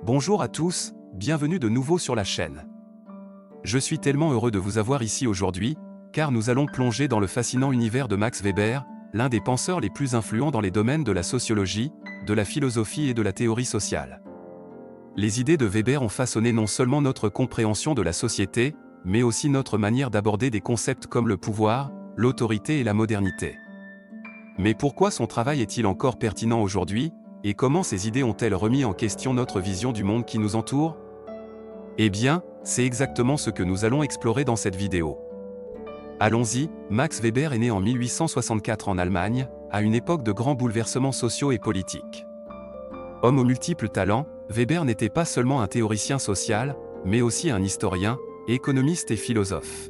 Bonjour à tous, bienvenue de nouveau sur la chaîne. Je suis tellement heureux de vous avoir ici aujourd'hui, car nous allons plonger dans le fascinant univers de Max Weber, l'un des penseurs les plus influents dans les domaines de la sociologie, de la philosophie et de la théorie sociale. Les idées de Weber ont façonné non seulement notre compréhension de la société, mais aussi notre manière d'aborder des concepts comme le pouvoir, l'autorité et la modernité. Mais pourquoi son travail est-il encore pertinent aujourd'hui, et comment ces idées ont-elles remis en question notre vision du monde qui nous entoure? Eh bien, c'est exactement ce que nous allons explorer dans cette vidéo. Allons-y, Max Weber est né en 1864 en Allemagne, à une époque de grands bouleversements sociaux et politiques. Homme aux multiples talents, Weber n'était pas seulement un théoricien social, mais aussi un historien, économiste et philosophe.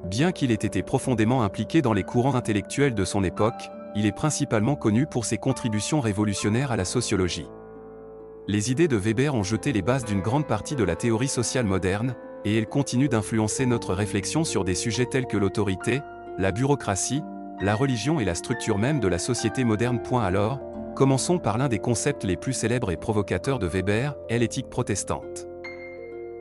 Bien qu'il ait été profondément impliqué dans les courants intellectuels de son époque, il est principalement connu pour ses contributions révolutionnaires à la sociologie. Les idées de Weber ont jeté les bases d'une grande partie de la théorie sociale moderne, et elles continuent d'influencer notre réflexion sur des sujets tels que l'autorité, la bureaucratie, la religion et la structure même de la société moderne. Alors, commençons par l'un des concepts les plus célèbres et provocateurs de Weber, l'éthique protestante.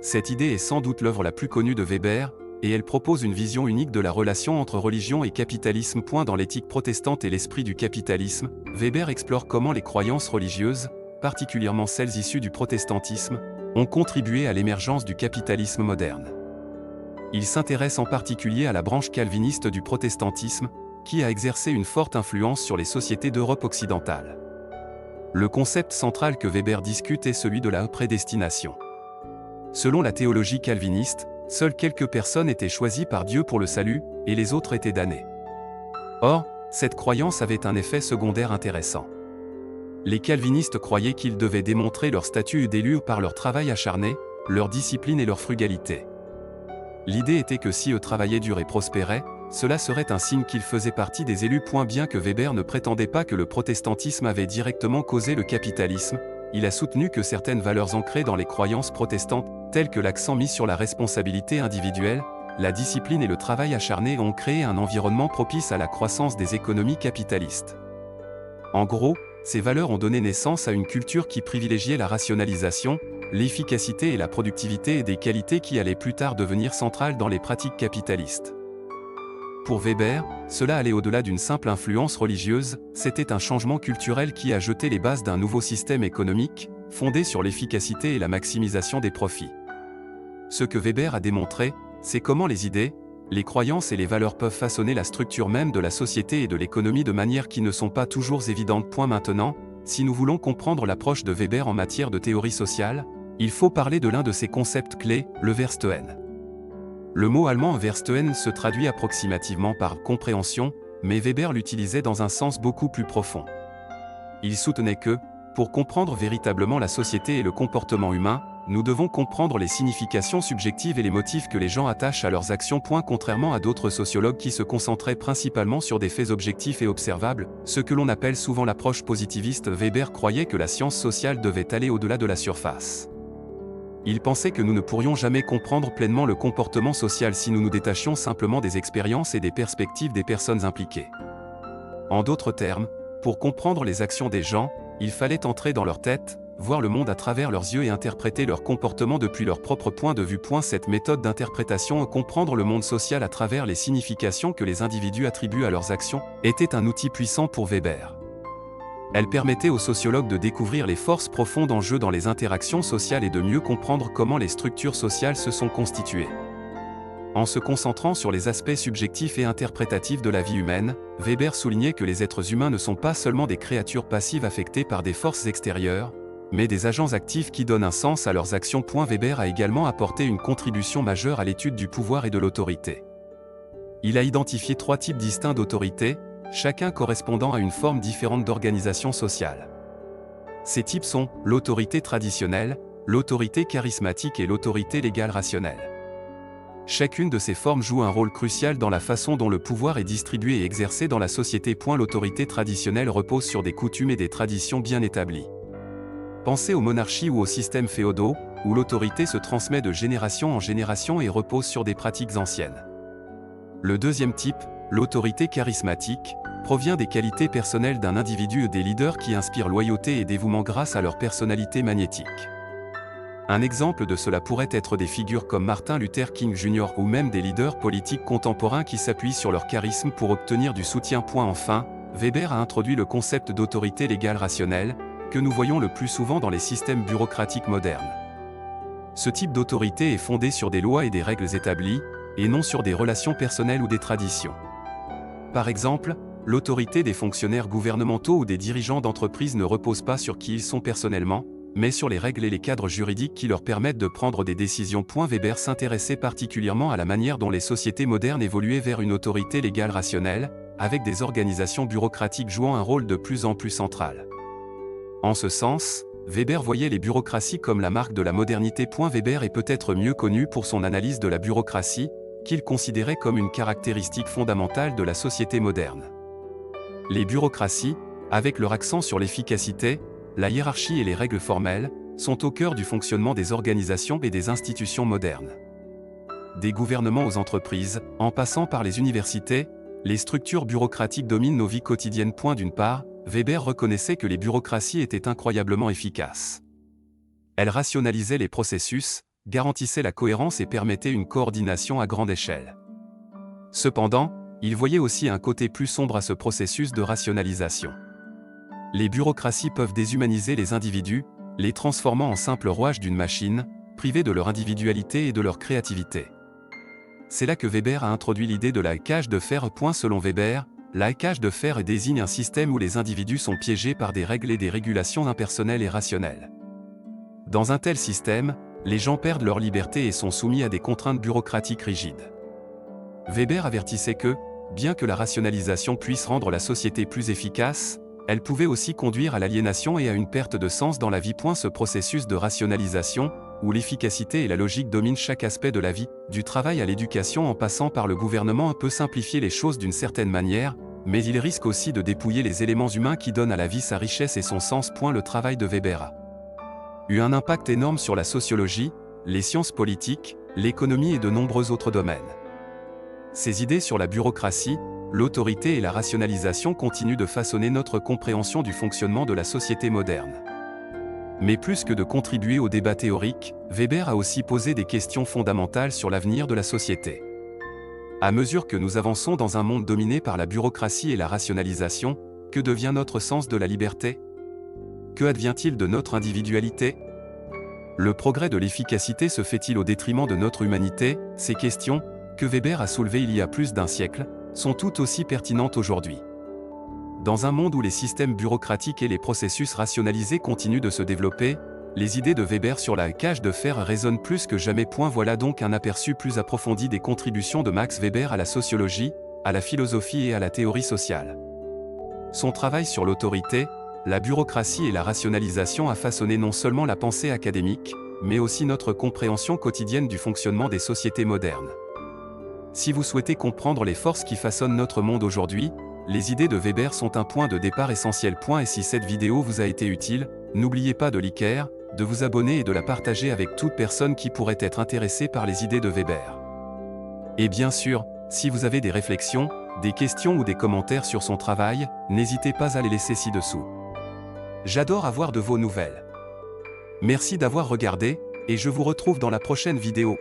Cette idée est sans doute l'œuvre la plus connue de Weber, et elle propose une vision unique de la relation entre religion et capitalisme. Dans l'éthique protestante et l'esprit du capitalisme, Weber explore comment les croyances religieuses, particulièrement celles issues du protestantisme, ont contribué à l'émergence du capitalisme moderne. Il s'intéresse en particulier à la branche calviniste du protestantisme, qui a exercé une forte influence sur les sociétés d'Europe occidentale. Le concept central que Weber discute est celui de la prédestination. Selon la théologie calviniste, seules quelques personnes étaient choisies par Dieu pour le salut, et les autres étaient damnées. Or, cette croyance avait un effet secondaire intéressant. Les calvinistes croyaient qu'ils devaient démontrer leur statut d'élu par leur travail acharné, leur discipline et leur frugalité. L'idée était que si eux travaillaient dur et prospéraient, cela serait un signe qu'ils faisaient partie des élus. Bien que Weber ne prétendait pas que le protestantisme avait directement causé le capitalisme, il a soutenu que certaines valeurs ancrées dans les croyances protestantes, telles que l'accent mis sur la responsabilité individuelle, la discipline et le travail acharné ont créé un environnement propice à la croissance des économies capitalistes. En gros, ces valeurs ont donné naissance à une culture qui privilégiait la rationalisation, l'efficacité et la productivité, et des qualités qui allaient plus tard devenir centrales dans les pratiques capitalistes. Pour Weber, cela allait au-delà d'une simple influence religieuse, c'était un changement culturel qui a jeté les bases d'un nouveau système économique, fondé sur l'efficacité et la maximisation des profits. Ce que Weber a démontré, c'est comment les idées, les croyances et les valeurs peuvent façonner la structure même de la société et de l'économie de manière qui ne sont pas toujours évidentes. Maintenant, si nous voulons comprendre l'approche de Weber en matière de théorie sociale, il faut parler de l'un de ses concepts clés, le Verstehen. Le mot allemand Verstehen se traduit approximativement par compréhension, mais Weber l'utilisait dans un sens beaucoup plus profond. Il soutenait que, pour comprendre véritablement la société et le comportement humain, nous devons comprendre les significations subjectives et les motifs que les gens attachent à leurs actions. Contrairement à d'autres sociologues qui se concentraient principalement sur des faits objectifs et observables, ce que l'on appelle souvent l'approche positiviste, Weber croyait que la science sociale devait aller au-delà de la surface. Il pensait que nous ne pourrions jamais comprendre pleinement le comportement social si nous nous détachions simplement des expériences et des perspectives des personnes impliquées. En d'autres termes, pour comprendre les actions des gens, il fallait entrer dans leur tête, voir le monde à travers leurs yeux et interpréter leur comportement depuis leur propre point de vue. Cette méthode d'interprétation, comprendre le monde social à travers les significations que les individus attribuent à leurs actions, était un outil puissant pour Weber. Elle permettait aux sociologues de découvrir les forces profondes en jeu dans les interactions sociales et de mieux comprendre comment les structures sociales se sont constituées. En se concentrant sur les aspects subjectifs et interprétatifs de la vie humaine, Weber soulignait que les êtres humains ne sont pas seulement des créatures passives affectées par des forces extérieures, mais des agents actifs qui donnent un sens à leurs actions. Weber a également apporté une contribution majeure à l'étude du pouvoir et de l'autorité. Il a identifié 3 types distincts d'autorité, chacun correspondant à une forme différente d'organisation sociale. Ces types sont l'autorité traditionnelle, l'autorité charismatique et l'autorité légale rationnelle. Chacune de ces formes joue un rôle crucial dans la façon dont le pouvoir est distribué et exercé dans la société. L'autorité traditionnelle repose sur des coutumes et des traditions bien établies. Pensez aux monarchies ou aux systèmes féodaux, où l'autorité se transmet de génération en génération et repose sur des pratiques anciennes. Le deuxième type, l'autorité charismatique, provient des qualités personnelles d'un individu et des leaders qui inspirent loyauté et dévouement grâce à leur personnalité magnétique. Un exemple de cela pourrait être des figures comme Martin Luther King Jr. ou même des leaders politiques contemporains qui s'appuient sur leur charisme pour obtenir du soutien. Enfin, Weber a introduit le concept d'autorité légale rationnelle, que nous voyons le plus souvent dans les systèmes bureaucratiques modernes. Ce type d'autorité est fondé sur des lois et des règles établies, et non sur des relations personnelles ou des traditions. Par exemple, l'autorité des fonctionnaires gouvernementaux ou des dirigeants d'entreprises ne repose pas sur qui ils sont personnellement, mais sur les règles et les cadres juridiques qui leur permettent de prendre des décisions. Weber s'intéressait particulièrement à la manière dont les sociétés modernes évoluaient vers une autorité légale rationnelle, avec des organisations bureaucratiques jouant un rôle de plus en plus central. En ce sens, Weber voyait les bureaucraties comme la marque de la modernité. Weber est peut-être mieux connu pour son analyse de la bureaucratie, qu'il considérait comme une caractéristique fondamentale de la société moderne. Les bureaucraties, avec leur accent sur l'efficacité, la hiérarchie et les règles formelles, sont au cœur du fonctionnement des organisations et des institutions modernes. Des gouvernements aux entreprises, en passant par les universités, les structures bureaucratiques dominent nos vies quotidiennes. D'une part, Weber reconnaissait que les bureaucraties étaient incroyablement efficaces. Elles rationalisaient les processus, garantissaient la cohérence et permettaient une coordination à grande échelle. Cependant, il voyait aussi un côté plus sombre à ce processus de rationalisation. Les bureaucraties peuvent déshumaniser les individus, les transformant en simples rouages d'une machine, privés de leur individualité et de leur créativité. C'est là que Weber a introduit l'idée de la cage de fer. Selon Weber, la cage de fer désigne un système où les individus sont piégés par des règles et des régulations impersonnelles et rationnelles. Dans un tel système, les gens perdent leur liberté et sont soumis à des contraintes bureaucratiques rigides. Weber avertissait que, bien que la rationalisation puisse rendre la société plus efficace, elle pouvait aussi conduire à l'aliénation et à une perte de sens dans la vie. Ce processus de rationalisation, où l'efficacité et la logique dominent chaque aspect de la vie, du travail à l'éducation en passant par le gouvernement, peut simplifier les choses d'une certaine manière, mais il risque aussi de dépouiller les éléments humains qui donnent à la vie sa richesse et son sens. Le travail de Weber a eu un impact énorme sur la sociologie, les sciences politiques, l'économie et de nombreux autres domaines. Ses idées sur la bureaucratie, l'autorité et la rationalisation continuent de façonner notre compréhension du fonctionnement de la société moderne. Mais plus que de contribuer au débat théorique, Weber a aussi posé des questions fondamentales sur l'avenir de la société. À mesure que nous avançons dans un monde dominé par la bureaucratie et la rationalisation, que devient notre sens de la liberté? Que advient-il de notre individualité? Le progrès de l'efficacité se fait-il au détriment de notre humanité? Ces questions, que Weber a soulevées il y a plus d'un siècle, sont tout aussi pertinentes aujourd'hui. Dans un monde où les systèmes bureaucratiques et les processus rationalisés continuent de se développer, les idées de Weber sur la cage de fer résonnent plus que jamais. Voilà donc un aperçu plus approfondi des contributions de Max Weber à la sociologie, à la philosophie et à la théorie sociale. Son travail sur l'autorité, la bureaucratie et la rationalisation a façonné non seulement la pensée académique, mais aussi notre compréhension quotidienne du fonctionnement des sociétés modernes. Si vous souhaitez comprendre les forces qui façonnent notre monde aujourd'hui, les idées de Weber sont un point de départ essentiel. Et si cette vidéo vous a été utile, n'oubliez pas de liker, de vous abonner et de la partager avec toute personne qui pourrait être intéressée par les idées de Weber. Et bien sûr, si vous avez des réflexions, des questions ou des commentaires sur son travail, n'hésitez pas à les laisser ci-dessous. J'adore avoir de vos nouvelles. Merci d'avoir regardé, et je vous retrouve dans la prochaine vidéo.